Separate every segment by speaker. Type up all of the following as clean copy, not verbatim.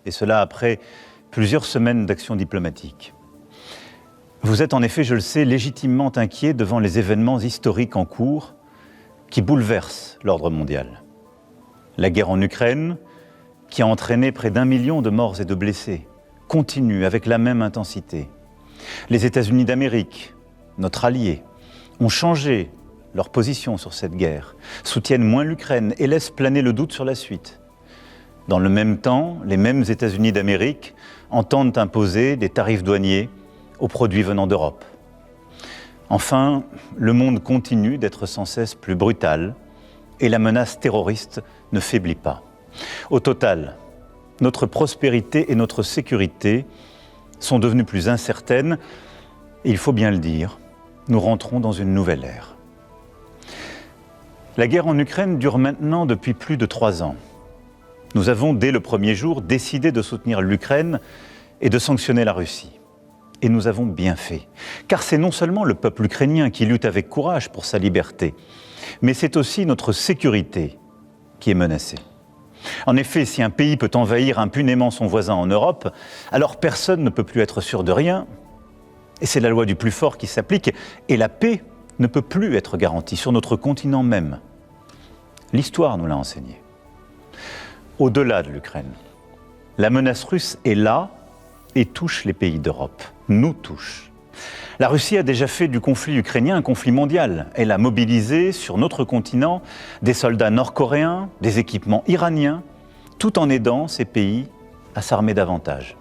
Speaker 1: et cela après plusieurs semaines d'action diplomatique. Vous êtes en effet, je le sais, légitimement inquiet devant les événements historiques en cours qui bouleversent l'ordre mondial. La guerre en Ukraine, qui a entraîné près d'1 million de morts et de blessés, continue avec la même intensité. Les États-Unis d'Amérique, notre allié, ont changé leur position sur cette guerre, soutiennent moins l'Ukraine et laissent planer le doute sur la suite. Dans le même temps, les mêmes États-Unis d'Amérique entendent imposer des tarifs douaniers aux produits venant d'Europe. Enfin, le monde continue d'être sans cesse plus brutal et la menace terroriste ne faiblit pas. Au total, notre prospérité et notre sécurité sont devenues plus incertaines et il faut bien le dire, nous rentrons dans une nouvelle ère. La guerre en Ukraine dure maintenant depuis plus de 3 ans. Nous avons, dès le premier jour, décidé de soutenir l'Ukraine et de sanctionner la Russie. Et nous avons bien fait, car c'est non seulement le peuple ukrainien qui lutte avec courage pour sa liberté, mais c'est aussi notre sécurité qui est menacée. En effet, si un pays peut envahir impunément son voisin en Europe, alors personne ne peut plus être sûr de rien, et c'est la loi du plus fort qui s'applique, et la paix ne peut plus être garantie sur notre continent même. L'histoire nous l'a enseigné. Au-delà de l'Ukraine, la menace russe est là et touche les pays d'Europe, nous touche. La Russie a déjà fait du conflit ukrainien un conflit mondial. Elle a mobilisé sur notre continent des soldats nord-coréens, des équipements iraniens, tout en aidant ces pays à s'armer davantage.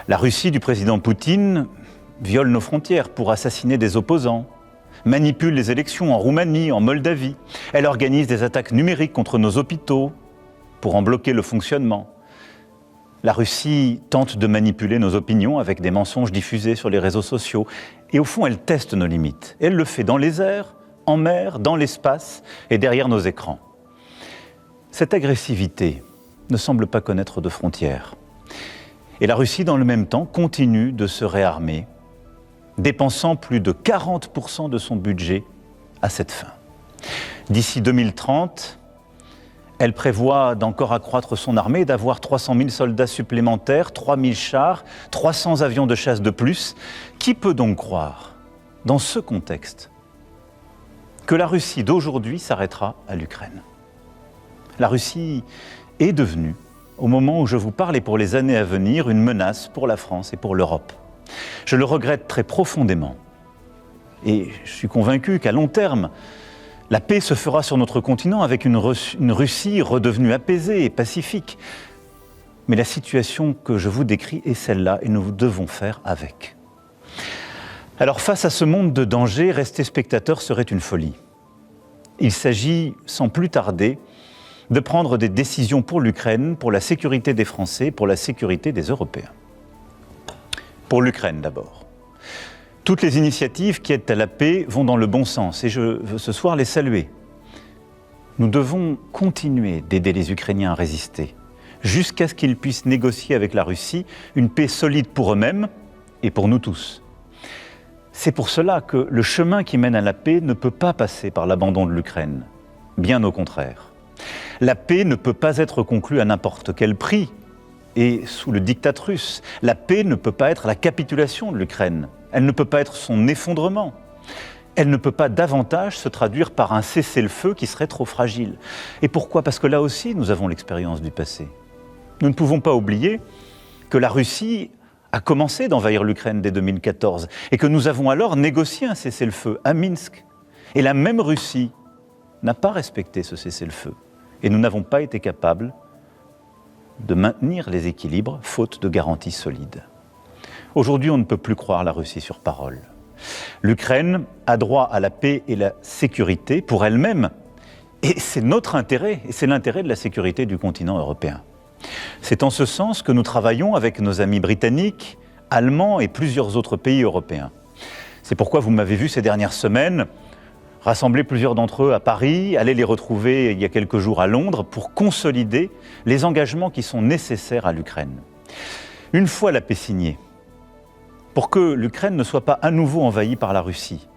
Speaker 1: La Russie du président Poutine viole nos frontières pour assassiner des opposants, manipule les élections en Roumanie, en Moldavie. Elle organise des attaques numériques contre nos hôpitaux pour en bloquer le fonctionnement. La Russie tente de manipuler nos opinions avec des mensonges diffusés sur les réseaux sociaux. Et au fond, elle teste nos limites. Elle le fait dans les airs, en mer, dans l'espace et derrière nos écrans. Cette agressivité ne semble pas connaître de frontières. Et la Russie, dans le même temps, continue de se réarmer, dépensant plus de 40% de son budget à cette fin. D'ici 2030, elle prévoit d'encore accroître son armée, d'avoir 300 000 soldats supplémentaires, 3 000 chars, 300 avions de chasse de plus. Qui peut donc croire, dans ce contexte, que la Russie d'aujourd'hui s'arrêtera à l'Ukraine ? La Russie est devenue, au moment où je vous parle et pour les années à venir, une menace pour la France et pour l'Europe. Je le regrette très profondément. Et je suis convaincu qu'à long terme, la paix se fera sur notre continent avec une Russie redevenue apaisée et pacifique. Mais la situation que je vous décris est celle-là et nous devons faire avec. Alors face à ce monde de danger, rester spectateur serait une folie. Il s'agit, sans plus tarder, de prendre des décisions pour l'Ukraine, pour la sécurité des Français, pour la sécurité des Européens. Pour l'Ukraine d'abord. Toutes les initiatives qui aident à la paix vont dans le bon sens et je veux ce soir les saluer. Nous devons continuer d'aider les Ukrainiens à résister jusqu'à ce qu'ils puissent négocier avec la Russie une paix solide pour eux-mêmes et pour nous tous. C'est pour cela que le chemin qui mène à la paix ne peut pas passer par l'abandon de l'Ukraine. Bien au contraire. La paix ne peut pas être conclue à n'importe quel prix et sous le diktat russe. La paix ne peut pas être la capitulation de l'Ukraine. Elle ne peut pas être son effondrement. Elle ne peut pas davantage se traduire par un cessez-le-feu qui serait trop fragile. Et pourquoi ? Parce que là aussi, nous avons l'expérience du passé. Nous ne pouvons pas oublier que la Russie a commencé d'envahir l'Ukraine dès 2014 et que nous avons alors négocié un cessez-le-feu à Minsk. Et la même Russie n'a pas respecté ce cessez-le-feu. Et nous n'avons pas été capables de maintenir les équilibres faute de garanties solides. Aujourd'hui, on ne peut plus croire la Russie sur parole. L'Ukraine a droit à la paix et la sécurité pour elle-même, et c'est notre intérêt, et c'est l'intérêt de la sécurité du continent européen. C'est en ce sens que nous travaillons avec nos amis britanniques, allemands et plusieurs autres pays européens. C'est pourquoi vous m'avez vu ces dernières semaines rassembler plusieurs d'entre eux à Paris, aller les retrouver il y a quelques jours à Londres pour consolider les engagements qui sont nécessaires à l'Ukraine. Une fois la paix signée, pour que l'Ukraine ne soit pas à nouveau envahie par la Russie,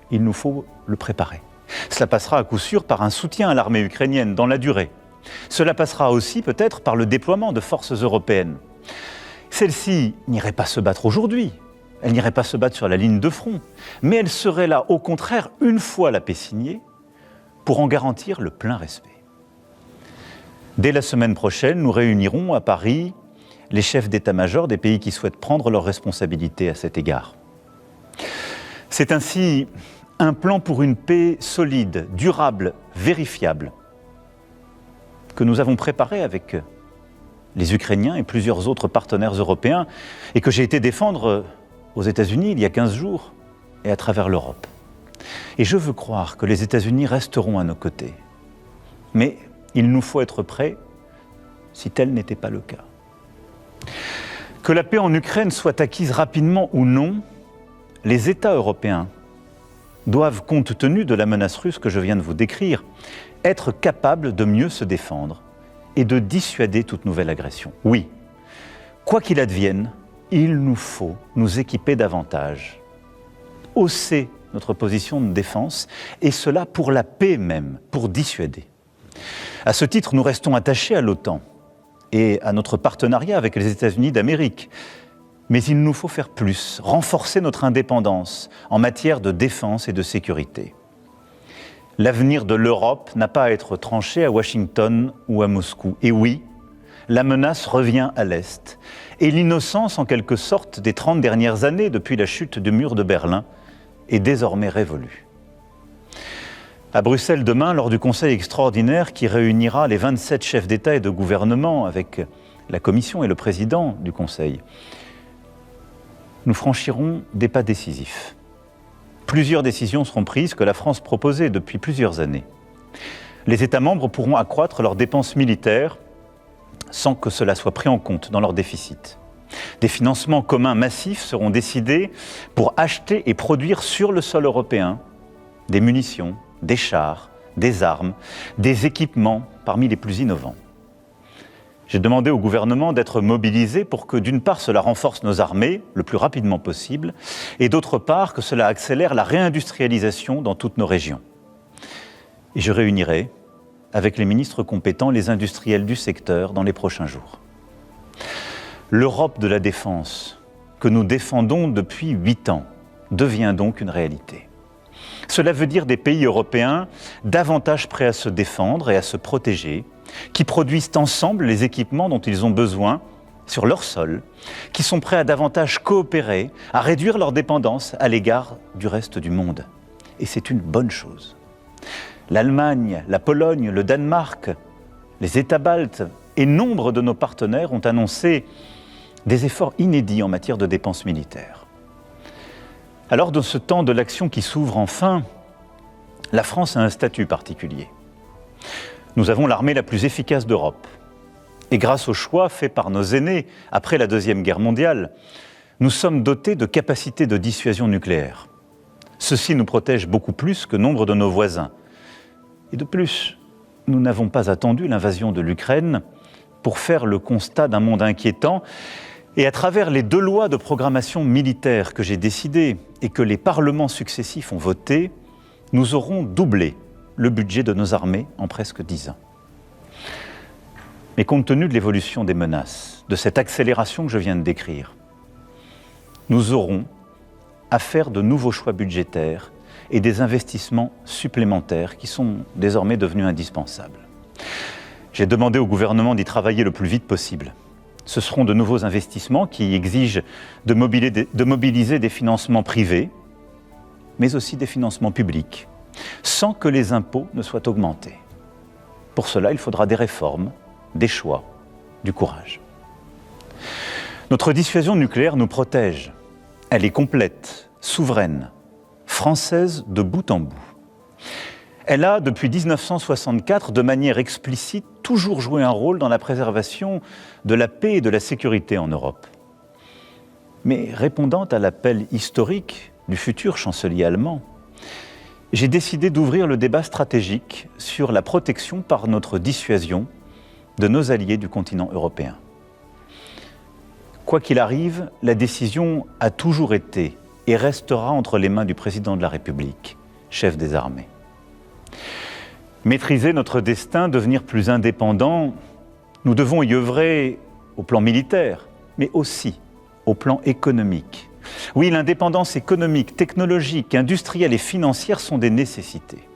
Speaker 1: il nous faut le préparer. Cela passera à coup sûr par un soutien à l'armée ukrainienne dans la durée, Cela passera aussi peut-être par le déploiement de forces européennes. Celles-ci n'iraient pas se battre aujourd'hui, elles n'iraient pas se battre sur la ligne de front, mais elles seraient là, au contraire, une fois la paix signée, pour en garantir le plein respect. Dès la semaine prochaine, nous réunirons à Paris les chefs d'état-major des pays qui souhaitent prendre leurs responsabilités à cet égard. C'est ainsi un plan pour une paix solide, durable, vérifiable, que nous avons préparé avec les Ukrainiens et plusieurs autres partenaires européens et que j'ai été défendre aux États-Unis il y a 15 jours et à travers l'Europe. Et je veux croire que les États-Unis resteront à nos côtés. Mais il nous faut être prêts si tel n'était pas le cas. Que la paix en Ukraine soit acquise rapidement ou non, les États européens doivent, compte tenu de la menace russe que je viens de vous décrire, être capables de mieux se défendre et de dissuader toute nouvelle agression. Oui, quoi qu'il advienne, il nous faut nous équiper davantage, hausser notre position de défense, et cela pour la paix même, pour dissuader. À ce titre, nous restons attachés à l'OTAN et à notre partenariat avec les États-Unis d'Amérique. Mais il nous faut faire plus, renforcer notre indépendance en matière de défense et de sécurité. L'avenir de l'Europe n'a pas à être tranché à Washington ou à Moscou. Et oui, la menace revient à l'Est. Et l'innocence, en quelque sorte, des 30 dernières années, depuis la chute du mur de Berlin, est désormais révolue. À Bruxelles demain, lors du Conseil extraordinaire qui réunira les 27 chefs d'État et de gouvernement avec la Commission et le président du Conseil, nous franchirons des pas décisifs. Plusieurs décisions seront prises que la France proposait depuis plusieurs années. Les États membres pourront accroître leurs dépenses militaires sans que cela soit pris en compte dans leur déficit. Des financements communs massifs seront décidés pour acheter et produire sur le sol européen des munitions, des chars, des armes, des équipements parmi les plus innovants. J'ai demandé au gouvernement d'être mobilisé pour que, d'une part, cela renforce nos armées le plus rapidement possible, et d'autre part, que cela accélère la réindustrialisation dans toutes nos régions. Et je réunirai, avec les ministres compétents, les industriels du secteur dans les prochains jours. L'Europe de la défense, que nous défendons depuis 8 ans, devient donc une réalité. Cela veut dire des pays européens davantage prêts à se défendre et à se protéger, qui produisent ensemble les équipements dont ils ont besoin sur leur sol, qui sont prêts à davantage coopérer, à réduire leur dépendance à l'égard du reste du monde. Et c'est une bonne chose. L'Allemagne, la Pologne, le Danemark, les États baltes et nombre de nos partenaires ont annoncé des efforts inédits en matière de dépenses militaires. Alors, dans ce temps de l'action qui s'ouvre enfin, la France a un statut particulier. Nous avons l'armée la plus efficace d'Europe. Et grâce au choix fait par nos aînés après la Deuxième Guerre mondiale, nous sommes dotés de capacités de dissuasion nucléaire. Ceci nous protège beaucoup plus que nombre de nos voisins. Et de plus, nous n'avons pas attendu l'invasion de l'Ukraine pour faire le constat d'un monde inquiétant. Et à travers les 2 lois de programmation militaire que j'ai décidées et que les parlements successifs ont votées, nous aurons doublé le budget de nos armées en presque 10 ans. Mais compte tenu de l'évolution des menaces, de cette accélération que je viens de décrire, nous aurons à faire de nouveaux choix budgétaires et des investissements supplémentaires qui sont désormais devenus indispensables. J'ai demandé au gouvernement d'y travailler le plus vite possible. Ce seront de nouveaux investissements qui exigent de mobiliser des financements privés, mais aussi des financements publics, sans que les impôts ne soient augmentés. Pour cela, il faudra des réformes, des choix, du courage. Notre dissuasion nucléaire nous protège. Elle est complète, souveraine, française de bout en bout. Elle a, depuis 1964, de manière explicite, toujours joué un rôle dans la préservation de la paix et de la sécurité en Europe. Mais répondant à l'appel historique du futur chancelier allemand, j'ai décidé d'ouvrir le débat stratégique sur la protection par notre dissuasion de nos alliés du continent européen. Quoi qu'il arrive, la décision a toujours été et restera entre les mains du président de la République, chef des armées. maîtriser notre destin, devenir plus indépendants, nous devons y œuvrer au plan militaire, mais aussi au plan économique. Oui, l'indépendance économique, technologique, industrielle et financière sont des nécessités.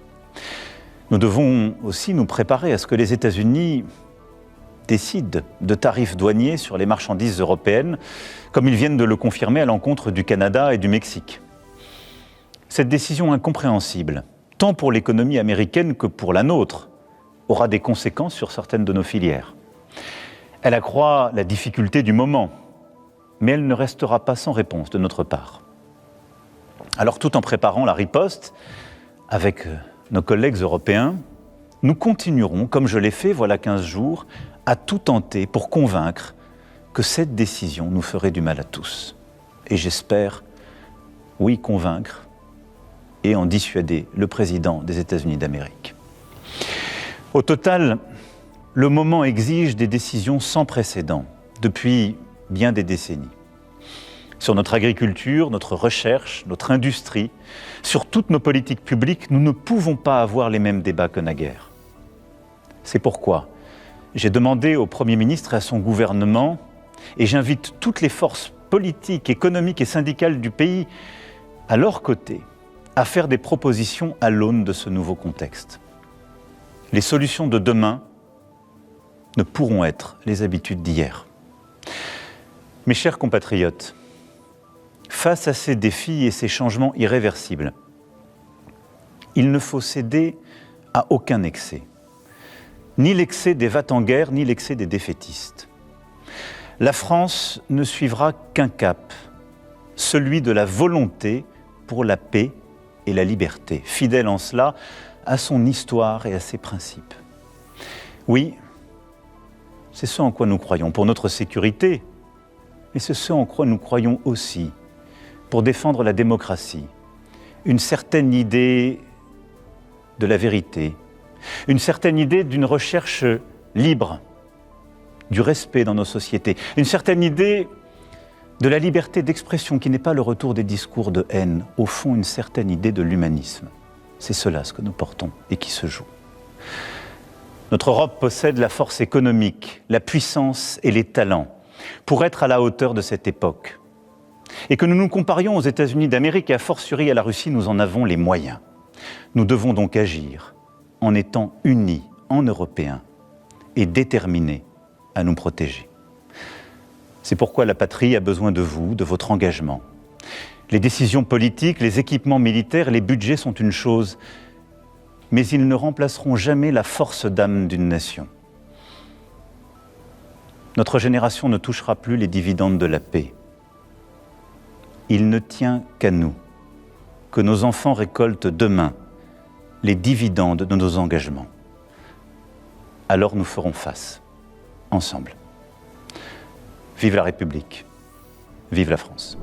Speaker 1: Nous devons aussi nous préparer à ce que les États-Unis décident de tarifs douaniers sur les marchandises européennes, comme ils viennent de le confirmer à l'encontre du Canada et du Mexique. Cette décision incompréhensible, tant pour l'économie américaine que pour la nôtre, aura des conséquences sur certaines de nos filières. Elle accroît la difficulté du moment, mais elle ne restera pas sans réponse de notre part. Alors, tout en préparant la riposte, avec nos collègues européens, nous continuerons, comme je l'ai fait voilà 15 jours, à tout tenter pour convaincre que cette décision nous ferait du mal à tous. Et j'espère, oui, convaincre et en dissuader le président des États-Unis d'Amérique. Au total, le moment exige des décisions sans précédent depuis bien des décennies. Sur notre agriculture, notre recherche, notre industrie, sur toutes nos politiques publiques, nous ne pouvons pas avoir les mêmes débats que naguère. C'est pourquoi j'ai demandé au Premier ministre et à son gouvernement, et j'invite toutes les forces politiques, économiques et syndicales du pays à leur côté, à faire des propositions à l'aune de ce nouveau contexte. Les solutions de demain ne pourront être les habitudes d'hier. Mes chers compatriotes, face à ces défis et ces changements irréversibles, il ne faut céder à aucun excès, ni l'excès des va-t-en-guerre, ni l'excès des défaitistes. La France ne suivra qu'un cap, celui de la volonté pour la paix et la liberté, fidèle en cela à son histoire et à ses principes. Oui, c'est ce en quoi nous croyons pour notre sécurité, mais c'est ce en quoi nous croyons aussi pour défendre la démocratie, une certaine idée de la vérité, une certaine idée d'une recherche libre, du respect dans nos sociétés, une certaine idée de la liberté d'expression qui n'est pas le retour des discours de haine, au fond une certaine idée de l'humanisme. C'est cela ce que nous portons et qui se joue. Notre Europe possède la force économique, la puissance et les talents pour être à la hauteur de cette époque. Et que nous nous comparions aux États-Unis d'Amérique et a fortiori à la Russie, nous en avons les moyens. Nous devons donc agir en étant unis en Européens et déterminés à nous protéger. C'est pourquoi la patrie a besoin de vous, de votre engagement. Les décisions politiques, les équipements militaires, les budgets sont une chose, mais ils ne remplaceront jamais la force d'âme d'une nation. Notre génération ne touchera plus les dividendes de la paix. Il ne tient qu'à nous que nos enfants récoltent demain les dividendes de nos engagements. Alors nous ferons face, ensemble. Vive la République, vive la France.